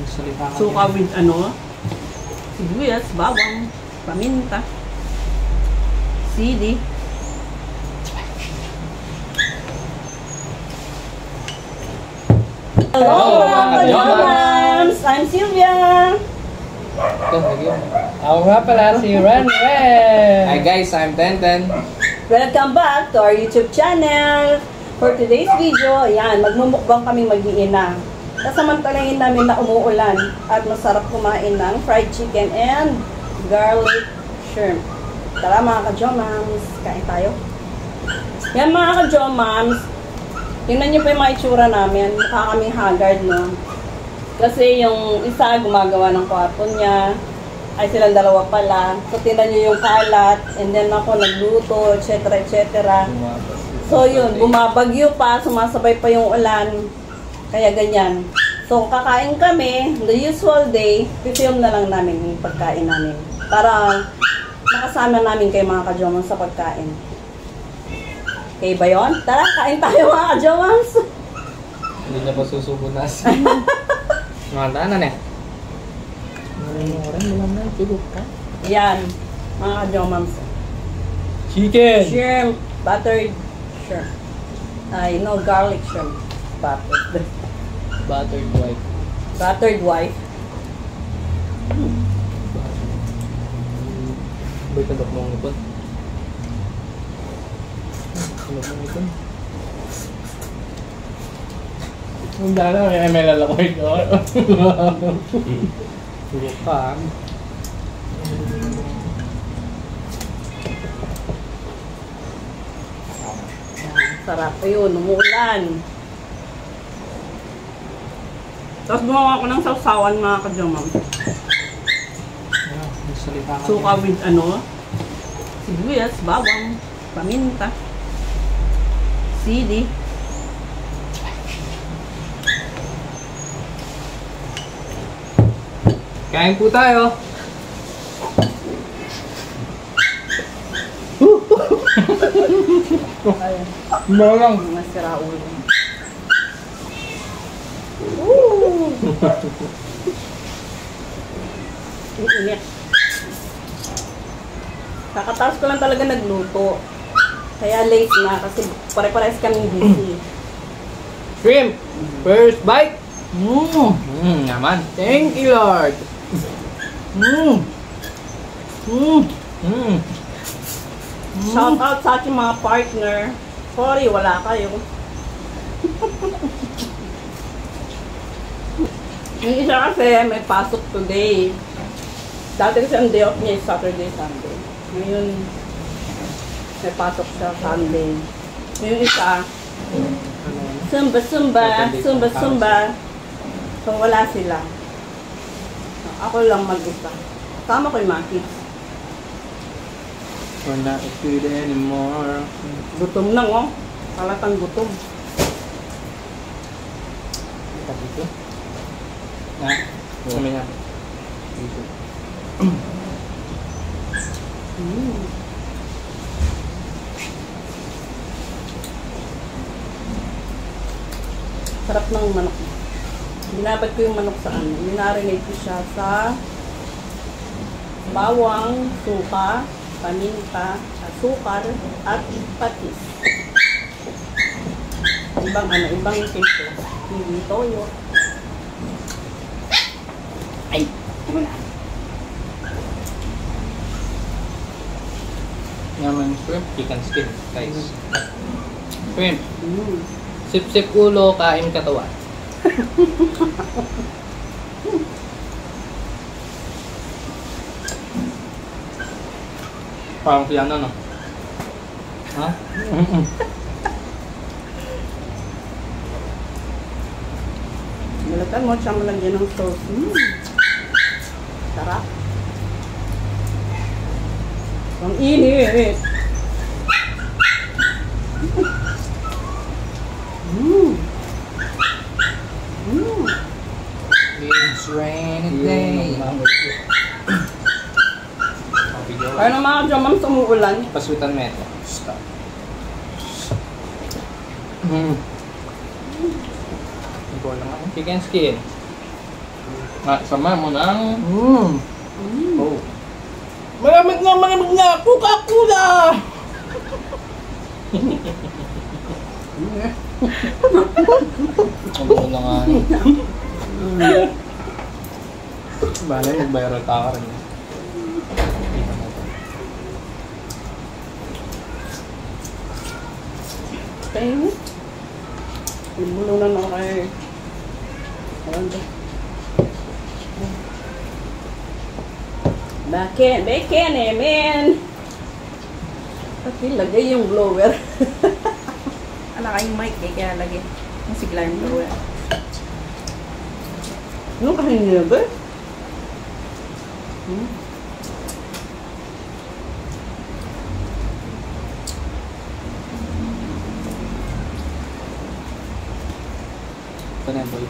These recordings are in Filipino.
Suka with ano? Sibuyas, bawang, paminta, sili. Hello mga ka-Jomams! I'm Sylvia! Ako nga pala si Renren! Hi guys, I'm Tenten. Welcome back to our YouTube channel! For today's video, ayan, magmumukbang kaming mag-iina. Kasamantalahin namin na umuulan at masarap kumain ng fried chicken and garlic shrimp. Tara mga ka-Jomams, kain tayo. Yan mga ka-Jomams, tingnan niyo po yung mga itsura namin. Mukha kaming haggard, no? Kasi yung isa gumagawa ng kwarto niya, ay silang dalawa pala. So tingnan niyo yung kalat, and then ako nagluto, etc. etc. So yun, bumabagyo pa, sumasabay pa yung ulan. Kaya ganyan. So kakain kami, the usual day, film na lang namin yung pagkain namin. Para makasama namin kayo mga ka-Jomams sa pagkain. Okay ba yun? Tara, kain tayo mga ka-Jomams! Hindi niya pa susubunas. Mga tanan eh. Yan, mga ka-Jomams. Chicken! Shrimp, buttered shrimp. Ay, no, garlic shrimp. Buttered. Buttered white. Buttered white. Ba't tadok mong ipon? Tadok mong ipon? Ang dala, may ML ako ito. Tulog ka. Sarap. Ayun, umuulan. Tapos gumawa ko ng sausawan mga ka-Jomams. Suka with ano? Sibuyas, bawang, paminta, sili. Kain po tayo. Ayan, Malang! mga sira ulo. Woo! Init. Kakataas ko lang talaga nagluto. Kaya late na kasi pare-pares kaming busy. Shrimp! First bite! Naman. Thank you, Lord! Shout out sa aking mga partner. Sorry, wala kayo. Yung isa kasi may pasok today. Dati kasi ang day off niya is Saturday, Sunday. Ngayon, may pasok siya Sunday. Yung isa, Zumba. So wala sila. Ako lang mag-isa. Tama ko yung mga kids. We're not a kid anymore. Gutom na, oh. Palatang gutom. Dito. Ha? Kami nga. Dito. Sarap ng manok. Binabad ko yung manok sa ano. Minarinate ko siya sa bawang, suka, paminta, asukar, at patis. Ibang keso. Hindi toyo. Ay! Naman shrimp, chicken skin, guys. Shrimp. Sip-sip ulo, kain katawan. Parang piano, no? Ha? Malatan mo siya malagyan ng sauce. Sarap. Ang init. It's rainy day. Kaya na mga ka-Jomams umuulan. Pasutan mo ito. Stop. Ikaw lang ako. Chicken skin. Sama mo ng... Oh. Malamig na! Coca-Cola! Ang gulo na nga. Bale, mag-viral ka rin. Pain. Ibulunan ako kay... Bacon eh, man! Pati lagay yung blower. Ano kayong mic eh, kaya lagi. Ang sigla yung blower. Anong kainin niya ba? Ito na yung boy.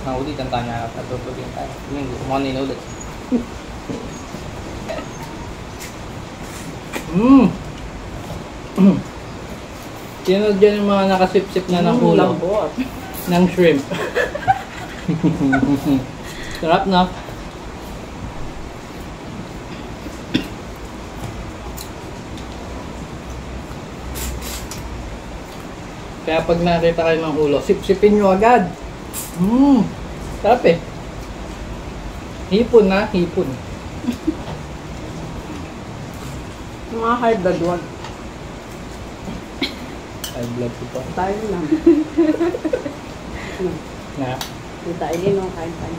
Naulit ang kanya at tutulin tayo. Yung gusto mo kanina ulit. Sino dyan yung mga nakasip-sip na ng ulo? Lambot. Ng shrimp. Sarap na. Kaya pag nakita kayo ng ulo, sip-sipin nyo agad. Sarap eh. Hipon na, hipon. Yung mga high blood wag. High blood ko pa. Tayo lang. Na. Hindi tayo din ang kain tayo.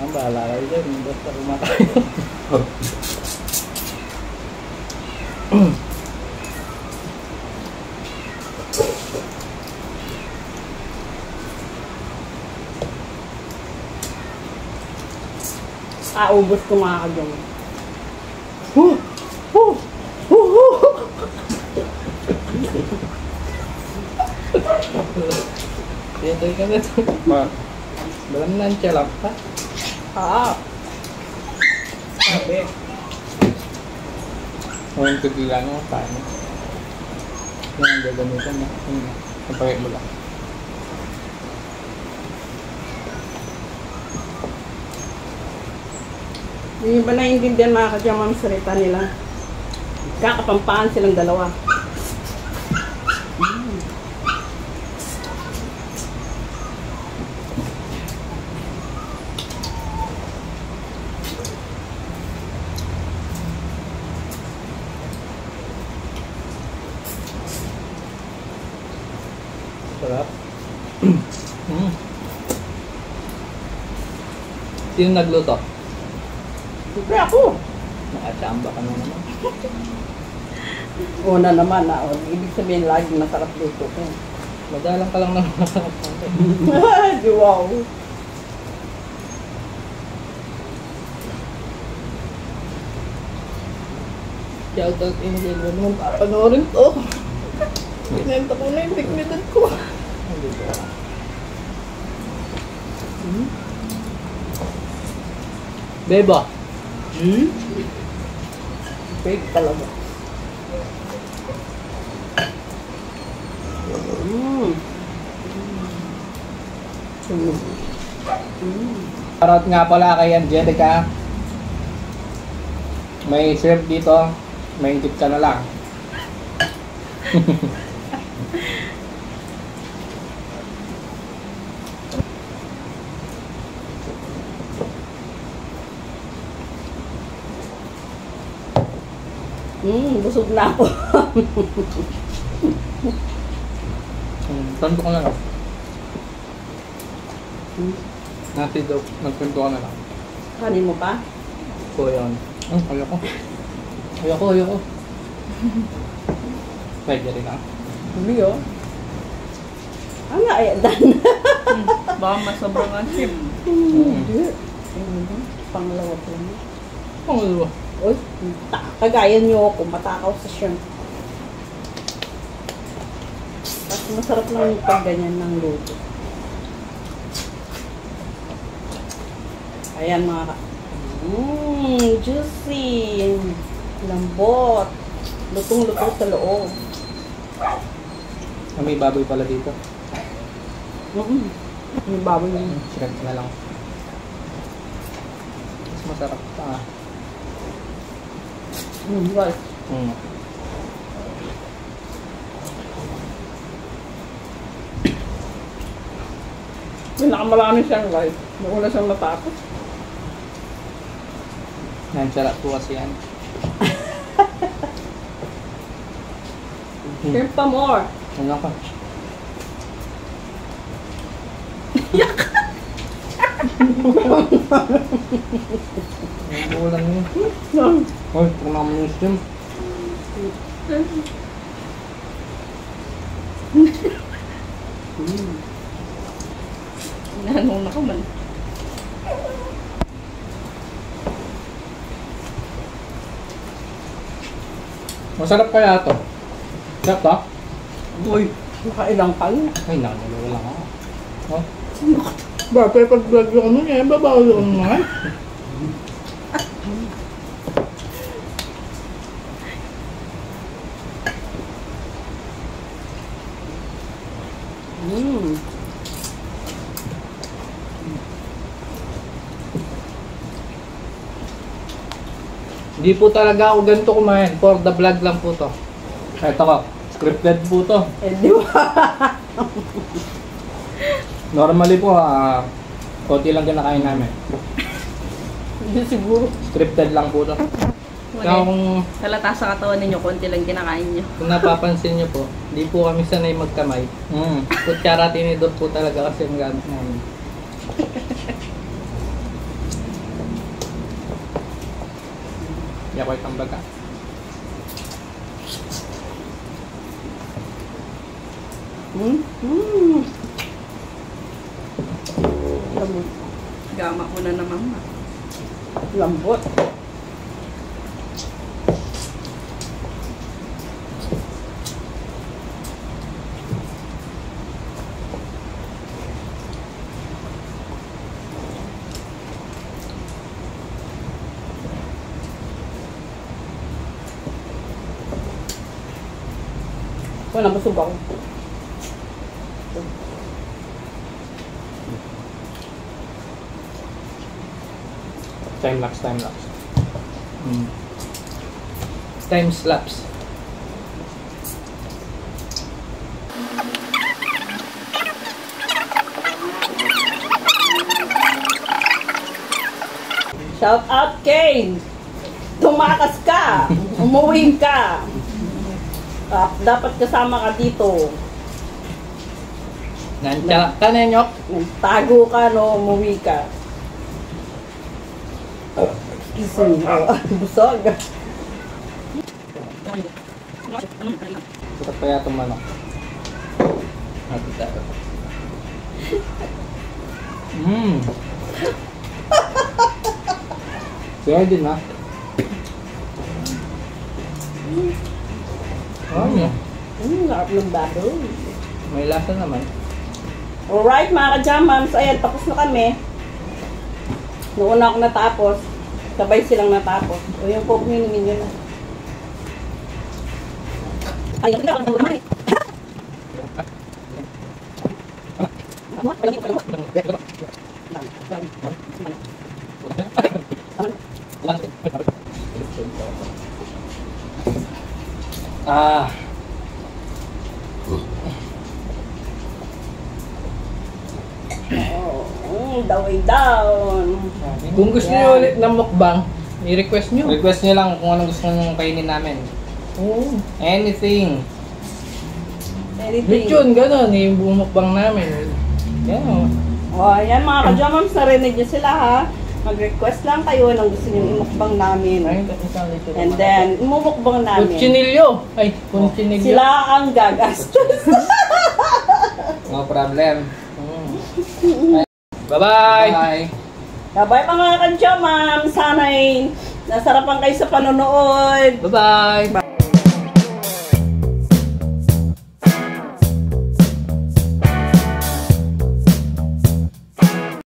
Ang bahala kayo dyan. Basta kumakain. Ubos ko mga kadyong. Tiyatoy ka na ito. Balam na ang tiyalap pa. Sabi. Huwag tigilan mo, tayo. Yan ang gagamitan mo. Napagay mo lang. Hindi ba naiintindihan mga kadyong ang salita nila? Kakapampaan silang dalawa. Sarap. Sino nagluto? Siyempre ako. Nakachamba ka na naman. Una naman na. Ibig sabihin laging masarap dito. Madalang ka lang naman nakakapante. Wow. Shout out Angel. Huwag naman papanoorin to. Pinenta ko na yung dignidad ko. Hindi ba? Beba. Big talaga. Parot nga pala kay Angelica. May shrimp dito. May tip ka na lang. Busog na ako. Tanto ko na lang. Nasi daw. Nagpinto ka na lang. Kanin mo pa? So, yun. Ayoko. Ayoko. Pwede rin ah. Hindi oh. Nga eh, dan. Baka masobrang ang ship. Hindi. Pangalawa po niya. Pangalawa. Uy, kagaya niyo ako, matakaw sa shrimp. Tapos masarap lang yung pag ganyan ng luto. Ayan mga ka. Juicy. Lambot. Lutong-luto sa loob. May baboy pala dito. Yung baboy yun. Shrimp na lang. Mas masarap pa. Guys. Pinakamarami siyang live. Nauna siyang natapos. Yan, sarap po kasi yan. Shrimp pa more. Ano ka? Ang bulan yun. Uy, kung naman yung shrimp. Nanong ka man. Masarap kaya ito. Sarap to? Uy, nakailang pal. Ay, nakadalawa lang ako. Oh. Ba, pero pag vlog yung ano niya, babaw yung mga. Hindi po talaga ako ganito kumain. For the vlog lang po to. Ito ko. Scripted po to. Eh, di ba? Normally po, konti lang kinakain namin. Hindi siguro. Scripted lang po to. Kaya kung, Halata sa katawan ninyo, konti lang kinakain nyo. kung napapansin nyo po, hindi po kami sanay magkamay. Kutsara tinidor po talaga kasi ang gamit namin. Hindi ako itang baga. Lambot. Gama ko na naman ma. Lambot. Wala, busog ako. Time lapse, time lapse. Time lapse. Shout out, Kane! Tumakas ka! Umuwi ka! Dapat kasama ka dito. Nandiyan ka na nyok. Tago ka, no? Umuwi ka. Excuse me. Busog. Sarap kaya itong manok. Natin tayo. Kaya din ha. Ano? Harap ng baboy. May lasa naman. Alright, mga ka-jamams. Ayan, tapos na kami. Noon ako natapos. Sabay silang natapos. O yung coke nyo, namin yun. Ay, hindi ako naman. Daway down. Kung gusto niyo ulit ng mukbang, i-request niyo. Request nyo lang kung anong gusto nyo kainin namin. Oo. Anything. Anything. Lechon, gano'n, yung buong mukbang namin. Yan. O, ayan mga ka-jamams, narinig nyo sila ha. Mag-request lang kayo ng gusto nyo imukbang namin. Isang lechon. And then, imumukbang namin. Kuchinilyo. Ay, kuchinilyo. Sila ang gagastos. No problem. Bye-bye! Bye! Bye mga ka-jamams. Sana'y nasarapan kayo sa panonood. Bye-bye!